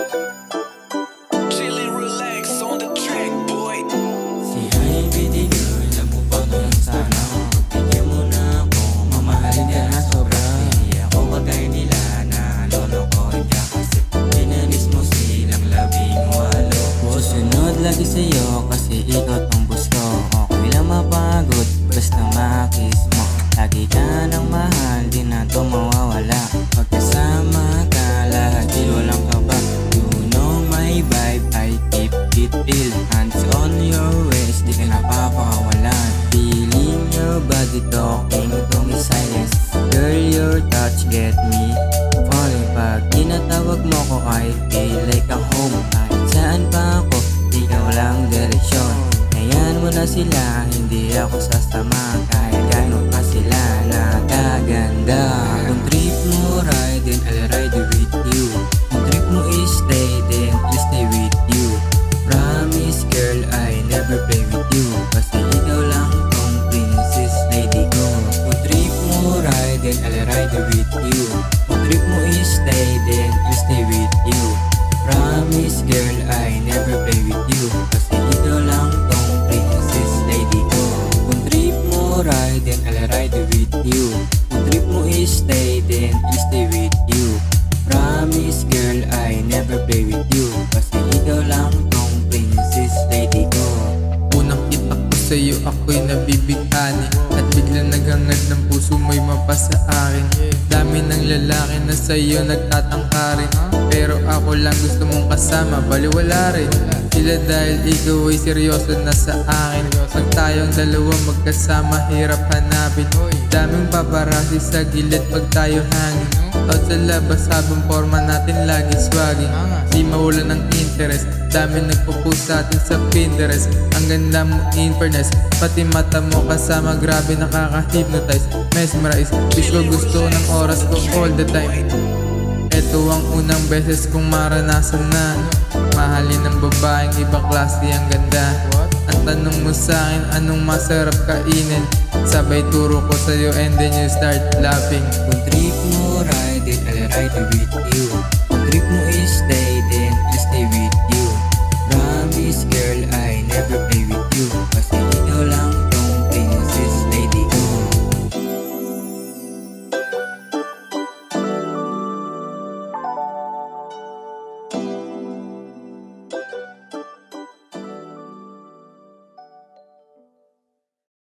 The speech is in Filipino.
Chillin', relax on the track, boy. Si hi baby girl, alam mo ba kung sana bigyan mo na ako, mamahalin ka na sobra. Hindi ako kagaya nila na loloko ka kasi pinalis mo silang labing walo. Susunod lagi sa'yo kasi ikaw tong boss ko. Okay lang mapagod, basta makis mo. Lagi ka nang mahal, di na to mawawala. Pagkasama ka, lahat di walang kaba. You know my vibe, I keep it real. Hands on your waist, di ka napapakawalan. Feeling your body talking to me silence. Girl, your touch get me falling. Pag tinatawag mo ko, I feel like a home. Kahit saan pa ako, ikaw lang direksyon. Ayan mo na sila, hindi ako sasama. Kahit gano'n pa sila nakaganda. Kung trip mo ride, then I'll ride with you. Kung trip mo is stay, then please stay with you. Promise girl, I never play with you. Kasi ikaw lang tong princess lady ko. Kung trip mo ride, then I'll ride with you. Kung trip mo is stay, then please stay with you. Promise girl, I never play with you. Kasi ikaw lang tong princess lady ko. Kung trip mo ride, then I'll ride with you. Kung trip mo is stay, then please stay with you. Promise girl, I never play with you. Kasi ikaw lang tong princess lady ko. Unang kita ko sa'yo ako'y nabibigani. At biglang naghangad ng puso mo'y mapasa akin. Dami ng lalaki na sa'yo nagtatangkarin, pero ako lang gusto mong kasama, baliwala rin sila dahil ikaw ay seryoso na sa akin. Pag tayong dalawa magkasama, hirap hanapin. Daming paparasi sa gilid pag tayo hangin. Out sa labas habang forma natin lagi swaggy. Di mawala ng interest, dami nagpo-post sa atin sa Pinterest. Ang ganda mo in fairness, pati mata mo kasama, grabe nakaka-hypnotize, mesmerize. Wish ko gusto ng oras ko all the time. Ito ang unang beses kong maranasan na mahalin ng babaeng ibang klase ang ganda. Ang tanong mo sa'kin, anong masarap kainin? Sabay turo ko sa'yo and then you start laughing. Kung trip mo ride, then I'll ride with you. Kung trip mo is stay,